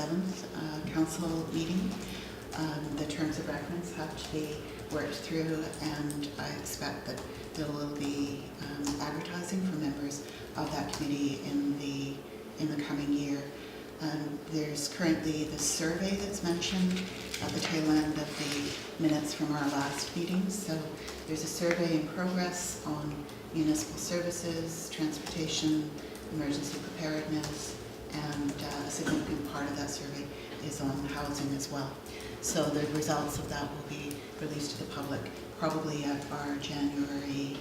7th council meeting. The terms of reference have to be worked through, and I expect that there will be advertising for members of that committee in the coming year. There's currently the survey that's mentioned at the tail end of the minutes from our last meeting. So there's a survey in progress on municipal services, transportation, emergency preparedness, and a significant part of that survey is on housing as well. So the results of that will be released to the public probably at our January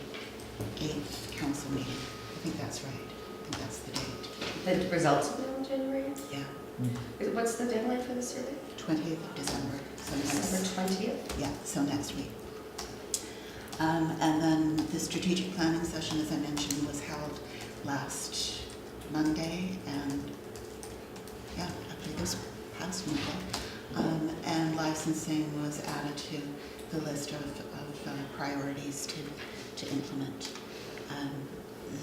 8th council meeting. I think that's right. I think that's the date. The results will be on January 8th? Yeah. What's the deadline for the survey? 20th of December. So December 20th? Yeah, so next week. And then the strategic planning session, as I mentioned, was held last Monday, and yeah, actually this past Monday. And licensing was added to the list of priorities to implement.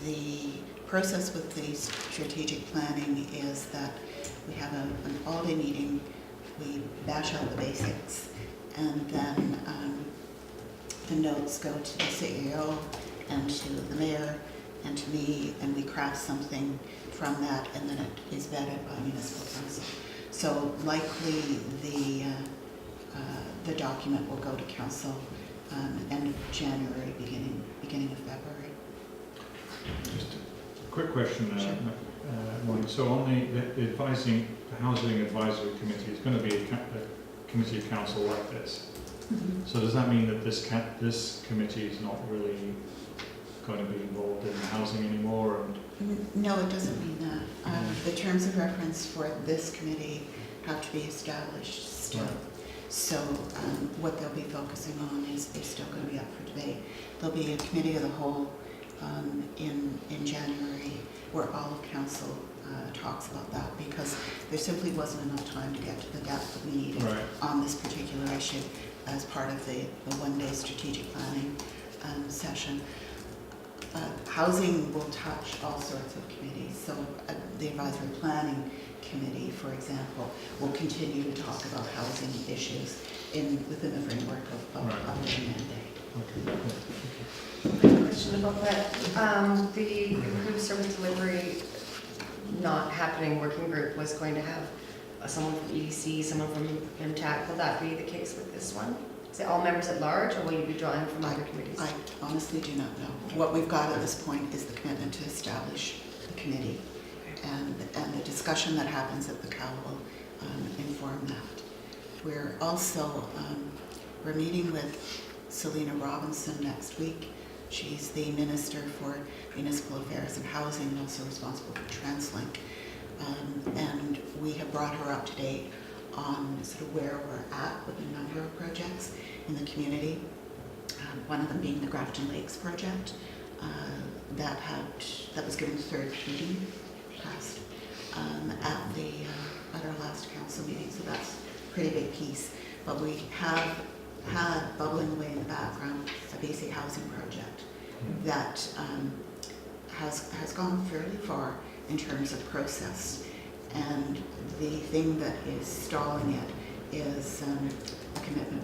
The process with the strategic planning is that we have an all-day meeting, we bash out the basics, and then the notes go to the CEO and to the mayor and to me, and we craft something from that, and then it is vetted by municipal council. So likely the document will go to council end of January, beginning of February. Just a quick question, Sure. Maureen. So on the housing advisory committee, it's going to be a committee of council like this. Mm-hmm. So does that mean that this committee is not really going to be involved in housing anymore? And No, it doesn't mean that. The terms of reference for this committee have to be established still. Right. So what they'll be focusing on is still going to be up for debate. There'll be a committee of the whole in January where all of council talks about that, because there simply wasn't enough time to get to the depth that we needed Right. on this particular issue as part of the one-day strategic planning session. Housing will touch all sorts of committees. So the advisory planning committee, for example, will continue to talk about housing issues within the framework of Right. their mandate. Okay. I have a question about that. The improved service delivery not happening working group was going to have someone from EDC, someone from MTAC. Will that be the case with this one? Is it all members at large, or will you be drawing from other committees? I honestly do not know. What we've got at this point is the commitment to establish the committee, and the discussion that happens at the COW will inform that. We're also we're meeting with Selena Robinson next week. She's the Minister for Municipal Affairs and Housing, and also responsible for TransLink. And we have brought her up to date on sort of where we're at with a number of projects in the community. One of them being the Grafton Lakes project that was given third reading passed at our last council meeting. So that's a pretty big piece. But we have had bubbling away in the background a basic housing project that has gone fairly far in terms of process. And the thing that is stalling it is a commitment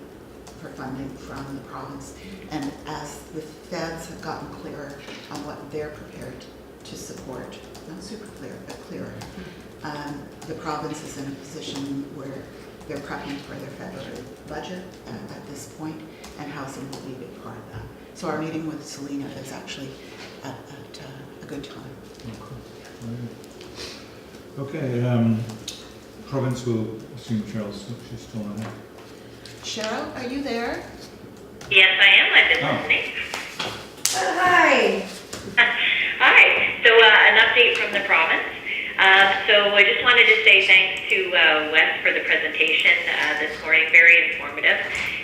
for funding from the province. And as the feds have gotten clearer on what they're prepared to support, not super clear, but clearer, the province is in a position where they're prepping for their federal budget at this point, and housing will be a big part of that. So our meeting with Selena is actually at a good time. Okay, province will assume she's still on it. Cheryl, are you there? Yes, I am. I've been Oh. listening. Hi. Hi. So an update from the province. So I just wanted to say thanks to Wes for the presentation this morning. Very informative.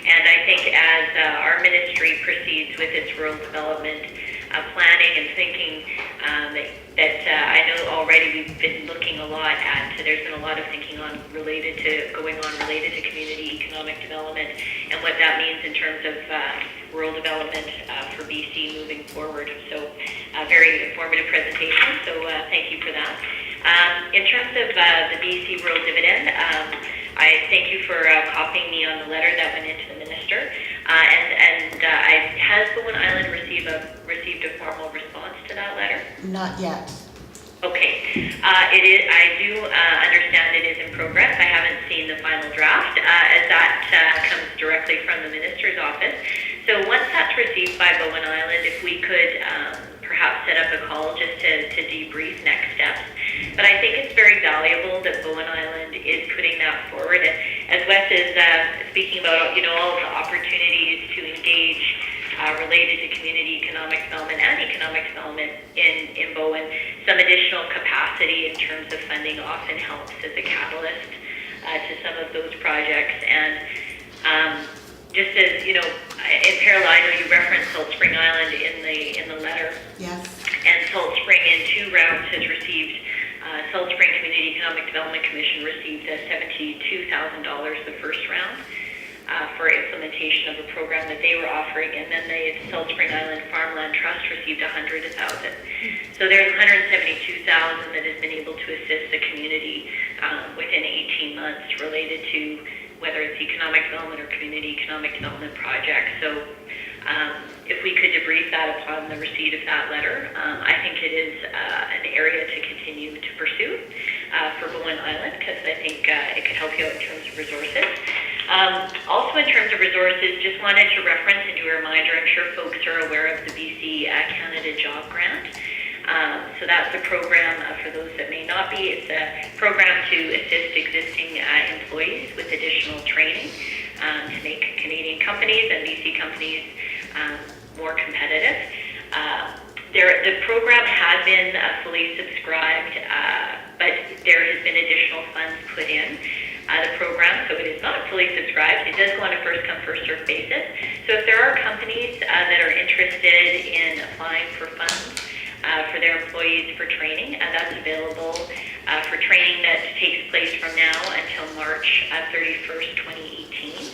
And I think as our ministry proceeds with its rural development planning and thinking, that I know already we've been looking a lot at, there's been a lot of thinking related to community economic development and what that means in terms of rural development for BC moving forward. So a very informative presentation, so thank you for that. In terms of the BC rural dividend, I thank you for copying me on the letter that went into the minister. Has Bowen Island received a formal response to that letter? Not yet. Okay, it is. I do understand it is in progress. I haven't seen the final draft, as that comes directly from the minister's office. So once that's received by Bowen Island, if we could perhaps set up a call just to debrief next steps. But I think it's very valuable that Bowen Island is putting that forward. And as Wes is speaking about, all of the opportunities to engage related to community economic development and economic development in Bowen, some additional capacity in terms of funding often helps as a catalyst to some of those projects. And just as, in parallel, I know you referenced Salt Spring Island in the letter. Yes. And Salt Spring in 2 rounds has received, Salt Spring Community Economic Development Commission received $72,000 the first round for implementation of a program that they were offering, and then the Salt Spring Island Farmland Trust received $100,000. So there's $172,000 that has been able to assist the community within 18 months related to whether it's economic development or community economic development projects. So if we could debrief that upon the receipt of that letter, I think it is an area to continue to pursue for Bowen Island, because I think it could help you out in terms of resources. Also in terms of resources, just wanted to reference and do a reminder, I'm sure folks are aware of the BC Canada Job Grant. So that's a program, for those that may not be, it's a program to assist existing employees with additional training to make Canadian companies and BC companies more competitive. The program had been fully subscribed, but there has been additional funds put in the program, so it is not fully subscribed. It does go on a first-come, first-served basis. So if there are companies that are interested in applying for funds for their employees for training, that's available for training that takes place from now until March 31st, 2018.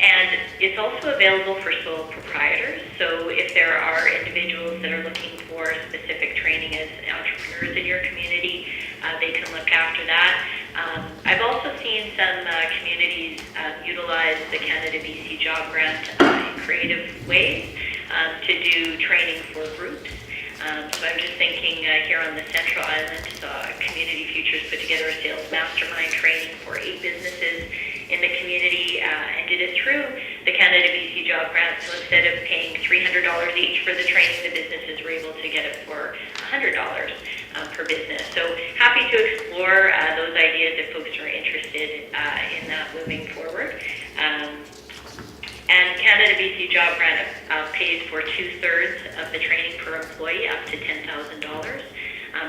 And it's also available for sole proprietors. So if there are individuals that are looking for specific training as entrepreneurs in your community, they can look after that. I've also seen some communities utilize the Canada BC Job Grant in creative ways to do training for groups. So I'm just thinking here on the Central Island, Community Futures put together a sales mastermind training for 8 businesses in the community and did it through the Canada BC Job Grant. So instead of paying $300 each for the training, the businesses were able to get it for $100 per business. So happy to explore those ideas if folks are interested in that moving forward. And Canada BC Job Grant pays for 2/3 of the training per employee, up to $10,000.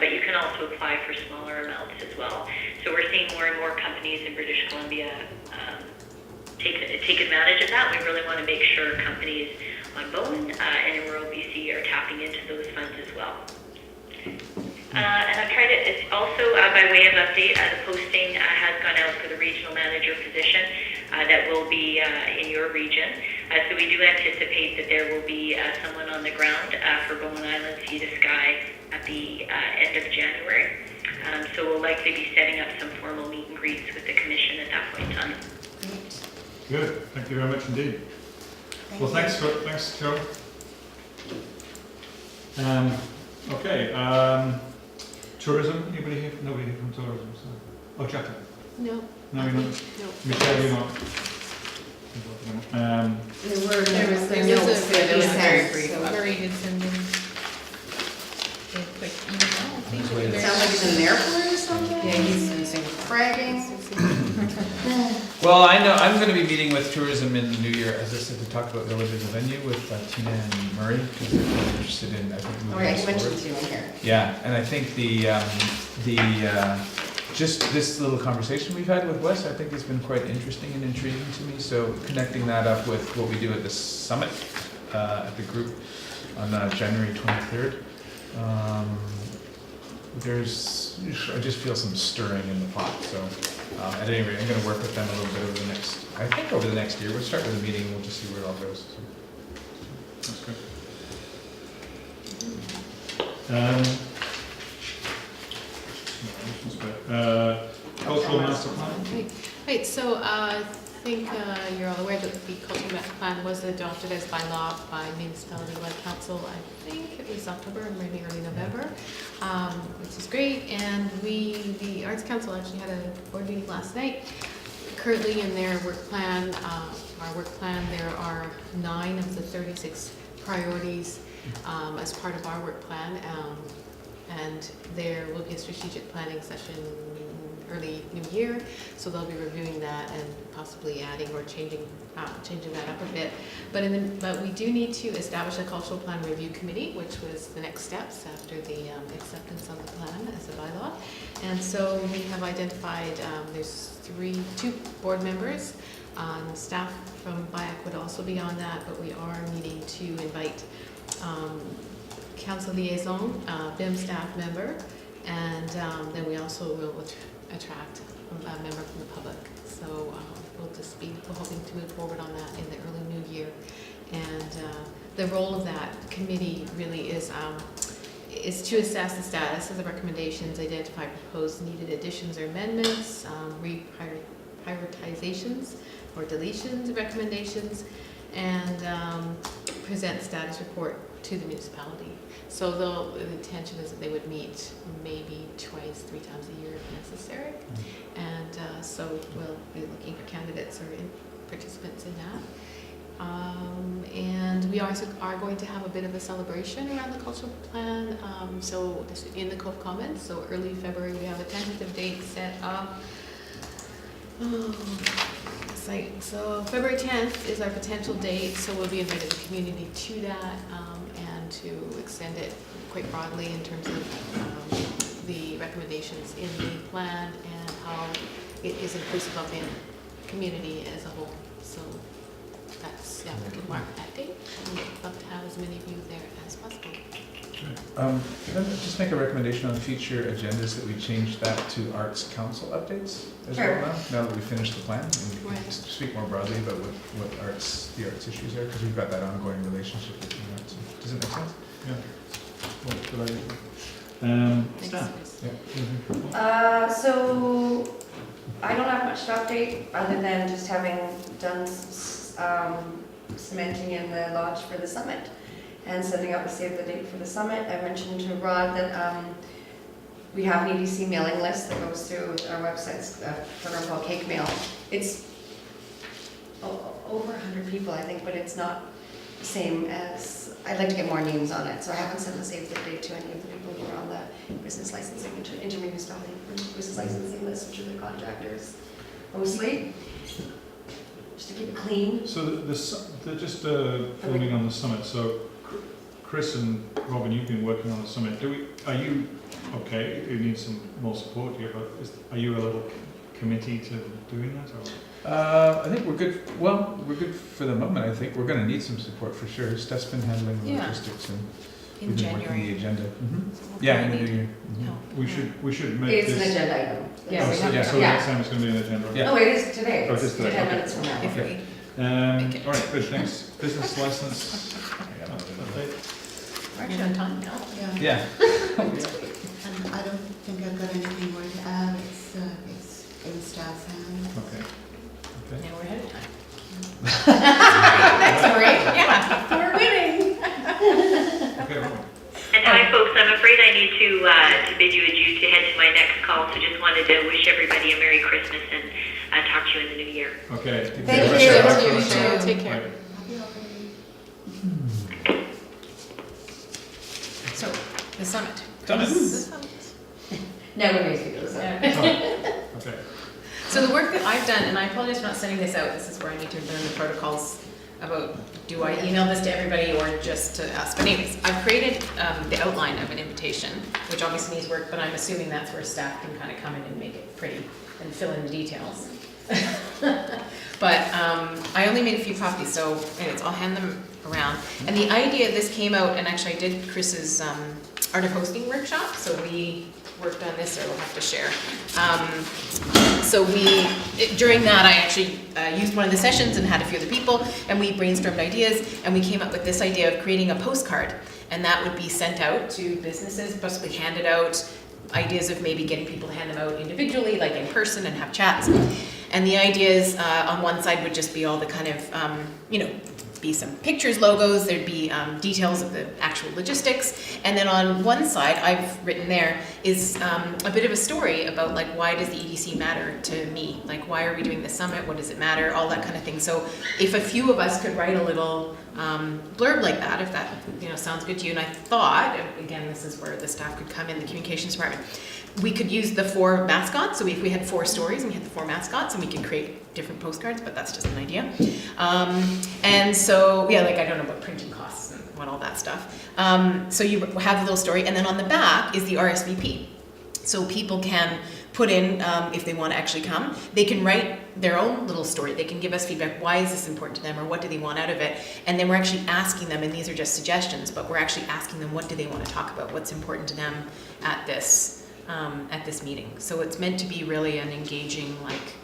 But you can also apply for smaller amounts as well. So we're seeing more and more companies in British Columbia take advantage of that. We really want to make sure companies on Bowen and in rural BC are tapping into those funds as well. And I've tried it. It's also, by way of update, the posting has gone out for the regional manager position that will be in your region. So we do anticipate that there will be someone on the ground for Bowen Island Sea to Sky at the end of January. So we'll likely be setting up some formal meet and greets with the commission at that point in time. Good, thank you very much indeed. Thank Well, you. thanks, Joe. Okay, tourism, anybody here? Nobody here from tourism, so. Oh, Jacqueline? No. No, you're not? No. Michelle, you're not? There was the a notes, but it was very brief, brief. so Murray did send in a quick email. I think it was It very- sounds like he's in an airport or something? Yeah, he's bragging. Well, I know, I'm gonna be meeting with tourism in the new year, as I said, to talk about Village as a venue with Tina and Murray, because they're really interested in, I think, Oh moving yeah, this you mentioned forward. it in here. Yeah, and I think just this little conversation we've had with Wes, I think has been quite interesting and intriguing to me, so connecting that up with what we do at the summit, at the group on January 23rd. I just feel some stirring in the pot, so at any rate, I'm going to work with them a little bit over the next year. We'll start with a meeting, we'll just see where it all goes. That's good. Cultural cultural master plan? Right, so I think you're all aware that the cultural master plan was adopted as by law by municipality-led council. I think it was October or maybe early November, which is great. And the Arts Council actually had a board meeting last night. Currently in their work plan, our work plan, there are 9 of the 36 priorities as part of our work plan. And there will be a strategic planning session early new year, so they'll be reviewing that and possibly adding or changing that up a bit. But we do need to establish a cultural plan review committee, which was the next steps after the acceptance of the plan as a bylaw. And so we have identified there's 2 board members. Staff from BIAC would also be on that, but we are needing to invite council liaison, BIM staff member, and then we also will attract a member from the public. So we're hoping to move forward on that in the early new year. And the role of that committee really is to assess the status of the recommendations, identify proposed needed additions or amendments, prioritizations or deletions of recommendations, and present status report to the municipality. So the intention is that they would meet maybe 3 times a year if necessary. And so we'll be looking for candidates or participants in that. And we also are going to have a bit of a celebration around the cultural plan. So this in the Cove Commons, so early February, we have a tentative date set up. So February 10th is our potential date, so we'll be inviting the community to that and to extend it quite broadly in terms of the recommendations in the plan and how it is inclusive of the community as a whole. So that's, yeah, we can mark that date, and we'd love to have as many of you there as possible. Can I just make a recommendation on future agendas that we change that to Arts Council updates as Sure. well now that we've finished the plan? And we can Right. just speak more broadly about what the arts issues are, because we've got that ongoing relationship with the arts. Does it make sense? Yeah. Well, good idea. Thanks, Staff? Chris. Yeah. So I don't have much to update other than just having done cementing in the lodge for the summit and sending out the save the date for the summit. I mentioned to Rod that we have an EDC mailing list that goes through our website's program called Cake Mail. It's over 100 people, I think, but it's not the same as, I'd like to get more names on it, so I haven't sent the save the date to any of the people who are on the business licensing, intermunicipality business licensing list, which are the contractors mostly, just to keep it clean. So just filming on the summit, so Chris and Robin, you've been working on the summit. Are you, okay, you need some more support here, but are you a little committee to doing that? Or? I think we're good. Well, we're good for the moment. I think we're going to need some support for sure. Steph's been handling the Yeah. logistics and In we've been working January. the agenda. So we'll Yeah, in probably the new need year. help. We should make It's this. an agenda item. Yeah, Oh, we so, have yeah, to- so next time it's going to be an agenda. Yeah. No, it is today. Oh, it is today, 10 okay. minutes from now. If Okay. we, Okay. All right, good, thanks. Business license update. we're actually on time now. Yeah. Yeah. And I don't think I've got anything more to add. It's in staff's hands. Okay. Okay. Now we're ahead of time. That's great. Yeah, we're winning. Okay, Robin. And hi, folks. I'm afraid I need to bid you adieu to head to my next call. So just wanted to wish everybody a Merry Christmas and talk to you in the new year. Okay. Thank Take you. care. You Thank too. Take care. Bye. So, the summit. Summit. The summit. Never makes me go so. Okay. So the work that I've done, and I apologize for not sending this out, this is where I need to learn the protocols about, do I email this to everybody or just to us? But anyways, I've created the outline of an invitation, which obviously needs work, but I'm assuming that's where staff can kind of come in and make it pretty and fill in the details. But I only made a few copies, so anyways, I'll hand them around. And the idea, this came out, and actually I did Chris's art of hosting workshop, so we worked on this, or we'll have to share. So during that, I actually used one of the sessions and had a few other people, and we brainstormed ideas, and we came up with this idea of creating a postcard, and that would be sent out to businesses, possibly handed out ideas of maybe getting people to hand them out individually, like in person, and have chats. And the ideas on one side would just be all the kind of, be some pictures, logos, there'd be details of the actual logistics. And then on one side, I've written there, is a bit of a story about like, why does the EDC matter to me? Like, why are we doing this summit? What does it matter? All that kind of thing. So if a few of us could write a little blurb like that, if that sounds good to you. And I thought, again, this is where the staff could come in, the communications department, we could use the 4 mascots. So if we had 4 stories and we had the 4 mascots, and we could create different postcards, but that's just an idea. And so, yeah, like I don't know what printing costs and what all that stuff. So you have the little story, and then on the back is the RSVP. So people can put in, if they want to actually come, they can write their own little story. They can give us feedback. Why is this important to them, or what do they want out of it? And then we're actually asking them, and these are just suggestions, but we're actually asking them, what do they want to talk about? What's important to them at this meeting? So it's meant to be really an engaging, like,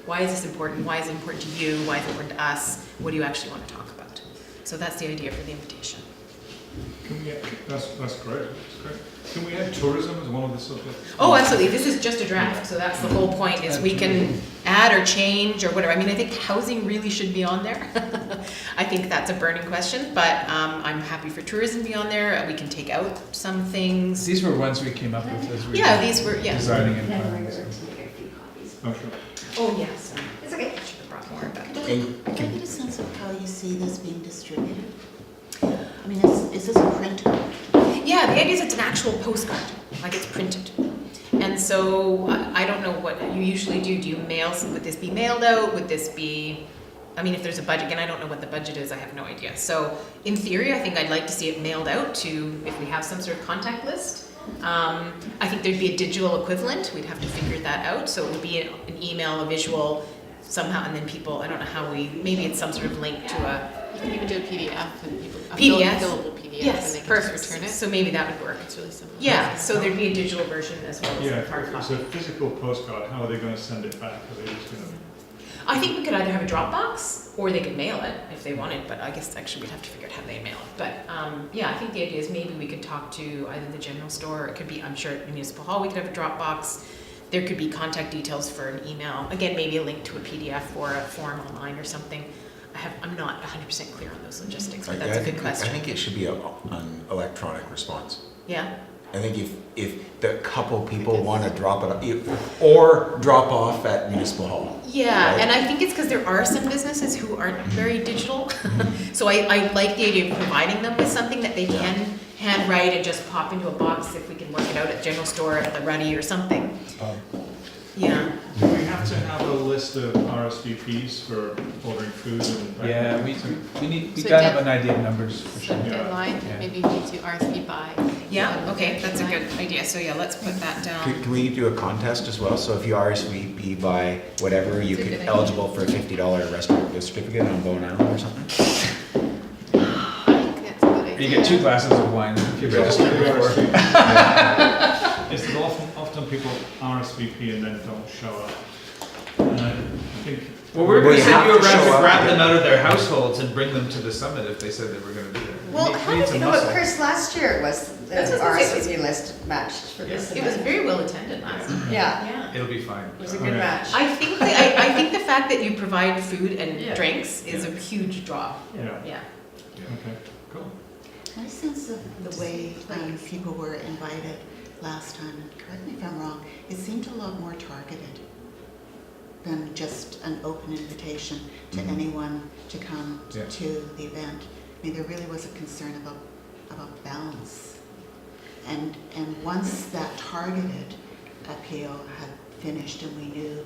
why is this important? Why is it important to you? Why is it important to us? What do you actually want to talk about? So that's the idea for the invitation. Can we, that's great, that's great. Can we add tourism as one of the subjects? Oh, absolutely. This is just a draft, so that's the whole point, is we can add or change or whatever. I mean, I think housing really should be on there. I think that's a burning question, but I'm happy for tourism to be on there. We can take out some things. These were ones we came up with as we Yeah, were these were, yeah. designing and planning. So. Oh, sure. Oh, yes. It's okay. I should have brought more, but. Could I get a sense of how you see this being distributed? I mean, is this a print? Yeah, the idea is it's an actual postcard, like it's printed. And so I don't know what you usually do. Do you mail, would this be mailed out? Would this be, I mean, if there's a budget, again, I don't know what the budget is, I have no idea. So in theory, I think I'd like to see it mailed out to, if we have some sort of contact list. I think there'd be a digital equivalent. We'd have to figure that out. So it would be an email, a visual, somehow, and then people, I don't know how maybe it's some sort of link to a, You can even do a PDF and people, a PDF? fillable PDF, yes, and they can perfect. just return it. So maybe that would work. It's really simple. Yeah, so there'd be a digital version as well as Yeah, a hard if it's copy. a physical postcard, how are they going to send it back? Are they just going to... I think we could either have a Dropbox or they could mail it if they wanted, but I guess actually we'd have to figure out how they mail it. But yeah, I think the idea is maybe we could talk to either the general store, it could be, I'm sure at Municipal Hall we could have a Dropbox. There could be contact details for an email. Again, maybe a link to a PDF or a form online or something. I'm not 100% clear on those logistics, but that's a good question. I think it should be an electronic response. Yeah? I think if the couple people want to drop it off, or drop off at Municipal Hall. Yeah, Right. and I think it's because there are some businesses who aren't very digital. So I like the idea of providing them with something that they can handwrite and just pop into a box if we can work it out at the general store, at the Ruddy or something. Yeah. Do we have to have a list of RSVPs for ordering food and... Yeah, we So gotta have dead- an idea of numbers for So sure. Yeah. deadline, Yeah. maybe you need to RSV by. Yeah, okay, that's a good idea. So yeah, let's put that down. Can we do a contest as well? So if you RSVP by whatever, you That's a could good idea. eligible for a $50 restaurant gift certificate on Bowen Island or something. I think that's a good idea. You get 2 glasses of wine if you register before. Is that often people RSVP and then don't show up? And I think... Well, we're Well, going to you send have you to around show to up, grab them yeah. out of their households and bring them to the summit if they said they were going to be there. Well, We how need did some you know what, muscle. Chris, last year was the That's what I was gonna say. RSVP list matched for this It was event? very well attended last year. Yeah, Yeah. It'll be fine. it was a good Okay. match. I think the fact that you provide food and Yeah. drinks is a huge draw. Yeah, Yeah. okay, cool. My sense of the way people were invited last time, and correct me if I'm wrong, it seemed a lot more targeted than just an open invitation to anyone to come Yeah. to the event. I mean, there really was a concern about balance. And once that targeted appeal had finished and we knew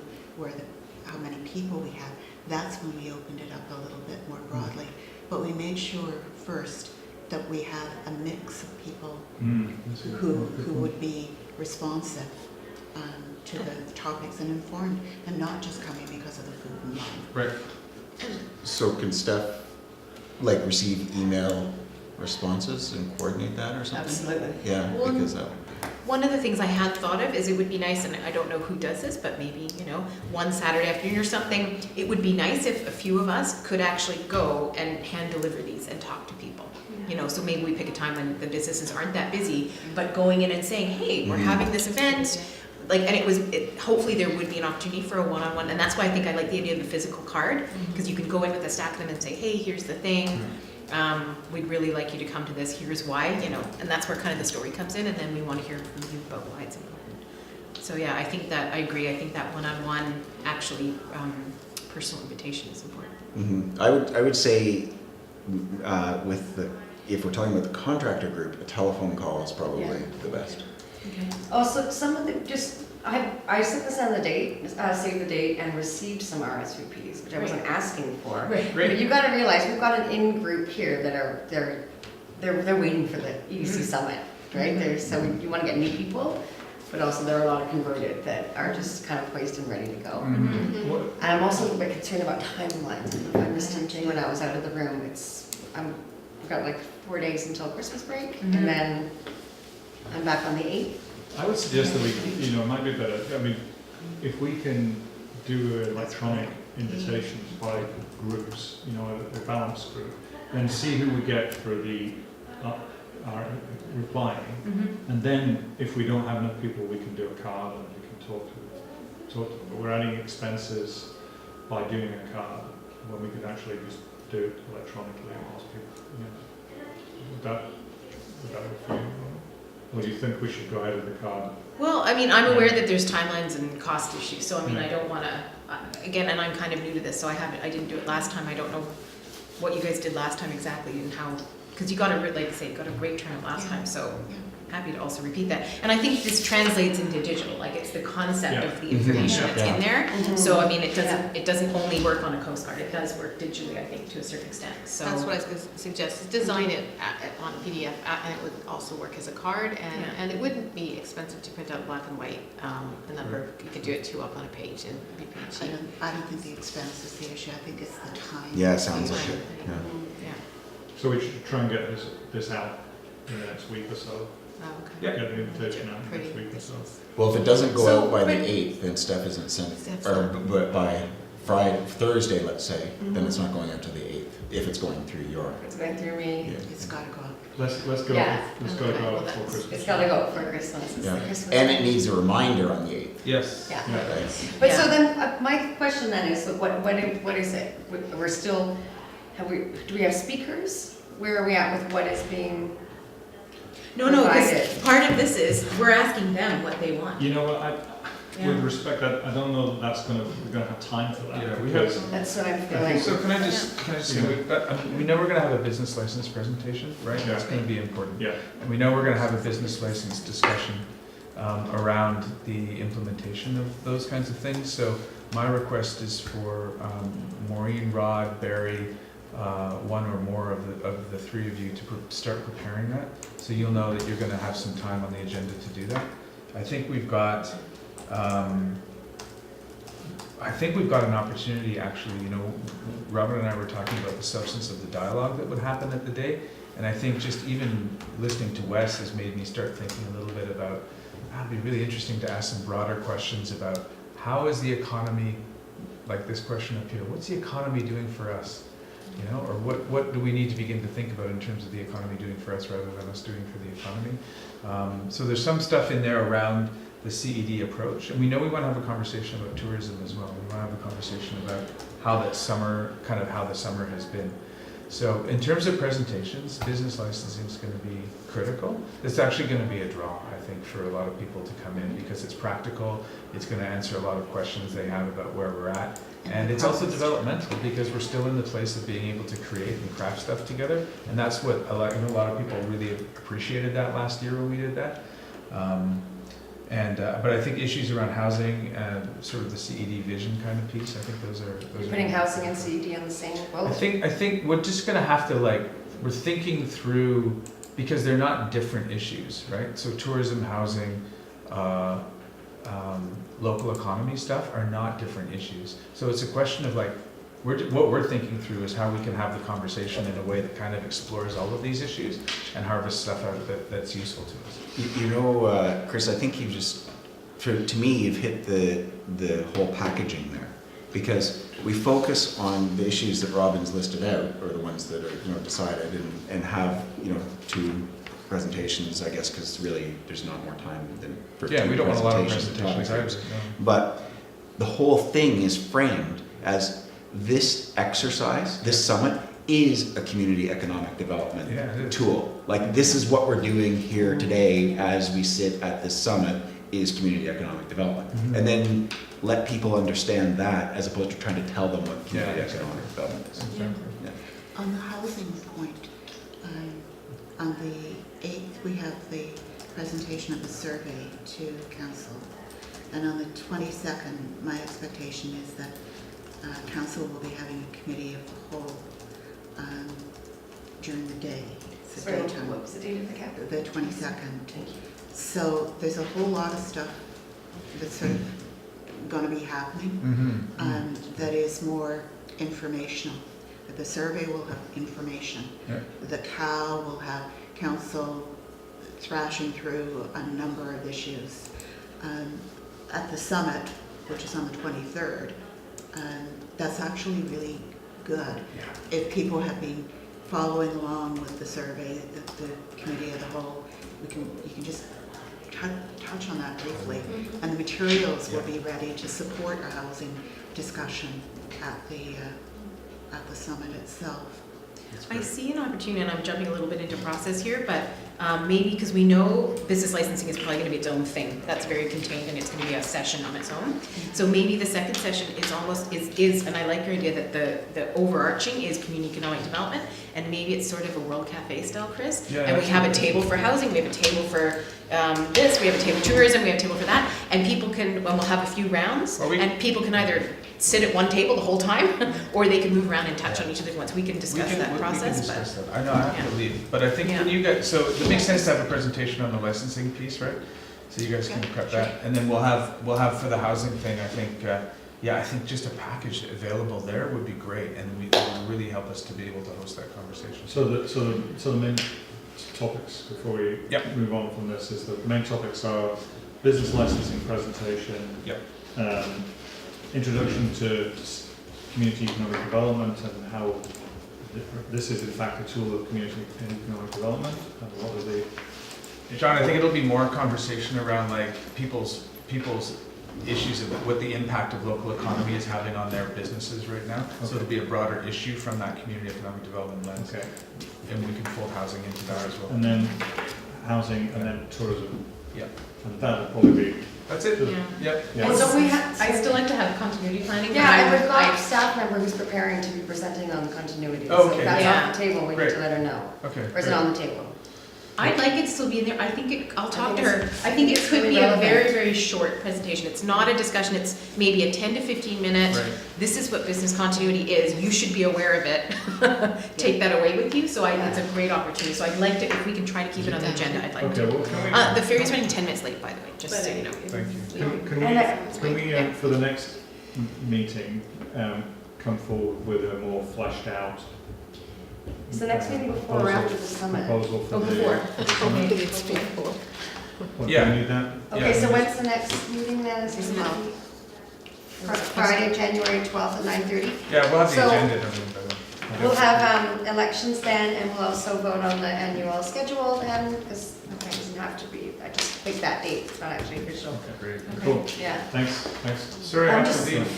how many people we had, that's when we opened it up a little bit more broadly. But we made sure first that we had a mix of people That's a good who point. would be responsive to the topics and informed, and not just coming because of the food and wine. Right. So can Steph receive email responses and coordinate that or something? Absolutely. Yeah, Well, because one of the things I had thought of is it would be nice, and I don't know who does this, but maybe, one Saturday afternoon or something, it would be nice if a few of us could actually go and hand deliver these and talk to people. So maybe we pick a time when the businesses aren't that busy, but going in and saying, hey, we're having this event, and hopefully there would be an opportunity for a one-on-one, and that's why I think I like the idea of the physical card, because you can go in with a stack of them and say, hey, here's the thing, we'd really like you to come to this, here's why, and that's where kind of the story comes in, and then we want to hear from you about why it's important. So yeah, I think that, I agree, I think that one-on-one, actually, personal invitation is important. I would say, if we're talking about the contractor group, a telephone call is probably the best. Okay. Also, some of the, I set this on the date, save the date, and received some RSVPs, which I wasn't asking for. Right. But you gotta realize, we've got an in-group here that they're waiting for the EDC summit, right? So you wanna get new people, but also there are a lot of converted that are just kind of poised and ready to go. What, And I'm also a bit concerned about timelines. If I missed something when I was out of the room, we've got like 4 days until Christmas break, and then I'm back on the 8th. I would suggest that we, it might be better, if we can do electronic invitations by groups, a balanced group, then see who we get for the replying, and then if we don't have enough people, we can do a card and we can talk to them. But we're adding expenses by doing a card when we could actually just do it electronically and ask people. Would that work for you? Or do you think we should go ahead with the card? Well, I'm aware that there's timelines and cost issues, so I don't want to, again, and I'm kind of new to this, so I didn't do it last time, I don't know what you guys did last time exactly and how, because you got a great turnout last time, so happy to also repeat that. And I think this translates into digital, it's the concept of the information that's in there. So it doesn't only work on a Coast Guard, it does work digitally, I think, to a certain extent. So That's what I was going to suggest, is design it on a PDF, and it would also work as a card, and it wouldn't be expensive to print out black and white, a number, you could do it 2 up on a page and it'd be pretty cheap. I don't think the expense is the issue, I think it's the time. Yeah, it sounds like it. Yeah. Yeah. So we should try and get this out in the next week or so. Oh, okay. Get the invitation out Pretty next week or so. Well, if it doesn't go So, out by the but- 8th, then stuff isn't sent, That's or fine. but by Thursday, let's say, then it's not going out to the 8th, if it's going through your. It's going through me. Yeah. It's gotta go up. Let's go. Yeah. Let's go Okay, well, out before that's- Christmas. It's gotta go for Christmas. It's the Yeah. Christmas And it one. needs a reminder on the 8th. Yes. Yeah. Yeah. Right? But Yeah. so then, my question then is, what is it? We're still, do we have speakers? Where are we at with what is being? No, because Provided. part of this is, we're asking them what they want. You know what, Yeah. with respect, I don't know that we're gonna have time for that. Yeah, we because That's what I'm think feeling. So can I just say, we know we're gonna have a business license presentation, right? That's gonna be important. Yeah, And we know we're gonna have a business license discussion around the implementation of those kinds of things. So my request is for Maureen, Rod, Barry, one or more of the 3 of you to start preparing that. So you'll know that you're gonna have some time on the agenda to do that. I think we've got an opportunity, actually, Robert and I were talking about the substance of the dialogue that would happen at the day, and I think just even listening to Wes has made me start thinking a little bit about, it'd be really interesting to ask some broader questions about how is the economy, like this question up here, what's the economy doing for us? Or what do we need to begin to think about in terms of the economy doing for us rather than us doing for the economy? So there's some stuff in there around the CED approach, and we know we want to have a conversation about tourism as well. We want to have a conversation about how the summer has been. So in terms of presentations, business licensing is going to be critical. It's actually going to be a draw, I think, for a lot of people to come in because it's practical. It's going to answer a lot of questions they have about where we're at. And it's also developmental because we're still in the place of being able to create and craft stuff together. And that's what a lot of people really appreciated that last year when we did that. But I think issues around housing and sort of the CED vision kind of piece, I think those are. You're putting housing and CED on the same boat? I think we're just gonna have to we're thinking through, because they're not different issues, right? So tourism, housing, local economy stuff are not different issues. So it's a question of what we're thinking through is how we can have the conversation in a way that kind of explores all of these issues and harvest stuff out that's useful to us. You know, Chris, I think you've just, to me, you've hit the whole packaging there. Because we focus on the issues that Robin's listed out, or the ones that are decided, and have 2 presentations, I guess, because really there's not more time than for 2 Yeah, we don't want a lot of presentations. presentations either. No. But the whole thing is framed as this exercise, this summit, is a community economic development Yeah, it is. tool. Like, this is what we're doing here today as we sit at this summit, is community economic development. Mhm. And then let people understand that, as opposed to trying to tell them what community Yeah, economic development is. Exactly. Yeah. On the housing point, on the 8th, we have the presentation of the survey to council. And on the 22nd, my expectation is that council will be having a committee of the whole during the day. It's the Sorry, daytime. what was the date of the cap? The 22nd. Thank you. So there's a whole lot of stuff that's sort of going to be happening that is more informational. The survey will have information. Yeah. The COW will have council thrashing through a number of issues. At the summit, which is on the 23rd, that's actually really good. If people have been following along with the survey, the committee of the whole, you can just touch on that briefly. And the materials will be ready to support a housing discussion at the summit itself. I see an opportunity, and I'm jumping a little bit into process here, but maybe because we know business licensing is probably going to be its own thing. That's very contained, and it's going to be a session on its own. So maybe the second session is almost, and I like your idea that the overarching is community economic development, and maybe it's sort of a World Cafe style, Chris. Yeah, and we have a table for housing, we have a table for this, we have a table for tourism, we have a table for that, and people can, and we'll have a few rounds, and people can either sit at one table the whole time, or they can move around and touch on each of the ones. We can discuss that process. We can discuss that. I know, I have to leave, but I think Yeah. when you guys, so it makes sense to have a presentation on the licensing piece, right? So you guys can cut that, and then we'll have for the housing thing, I think, I think just a package available there would be great, and it would really help us to be able to host that conversation. So the main topics before we Yep. move on from this is that the main topics are business licensing presentation. Yep. Introduction to community economic development and how this is in fact a tool of community economic development, and what are the John, I think it'll be more conversation around like people's issues of what the impact of local economy is having on their businesses right now. So it'll be a broader issue from that community economic development lens. okay, And we can fold housing into that as well. and then housing and then tourism. Yeah. And that will probably be That's it? Yeah. Yep. yeah. And so we have, I still like to have continuity planning. yeah, and we've got I- a staff member who's preparing to be presenting on continuity. Oh, So okay. if that's Yeah. off the table, we need Great. to let her know. Okay. Or is it great. on the table? I'd like it to still be in there. I think I'll talk to think her. it's- I think it it's could really be a relevant. very, very short presentation. It's not a discussion. It's maybe a 10 to 15 minute. Right. This is what business continuity is. You should be aware of it. Take that away with you. So I think it's a great opportunity. So I'd like to, if we can try to keep it on the agenda, I'd like Okay, to. well, can we, The ferry's running 10 minutes late, by the way, just so you know. Thank you. can we for the next meeting, come forward with a more fleshed out Is the next meeting before or after the summit? proposal for Oh, the before. summit? Maybe it's before. What, Yeah. do we need that? Okay, Yeah. so when's the next meeting then? Is it Friday, January 12th at 9:30? Yeah, we'll have the So- agenda and everything by then. We'll have elections then, and we'll also vote on the annual schedule then, because it doesn't have to be, I just picked that date, it's not actually official. Okay, great, Okay. cool, Yeah. thanks. Sorry, I I'm have just- to leave.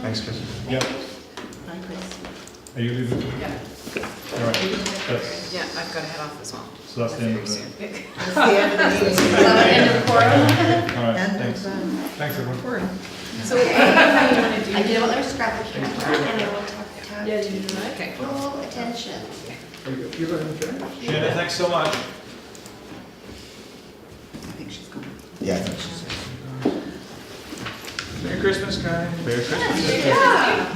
Thanks, Chris. Yeah, Bye, Chris. are you leaving? Yeah. All right, that's, Yeah, I've got to head off as well. so that's the end of Very the, soon. That's the end of the meeting. Is that the end of the quorum? all right, End thanks, of, thanks everyone. So I don't know how you want to do. I did, let me just grab the camera, and I will talk Yeah, you do that? Okay. full attention. Shannon, thanks so much. I think she's gone. Yeah, I think she's. Merry Christmas, guys. Merry Christmas. Yeah.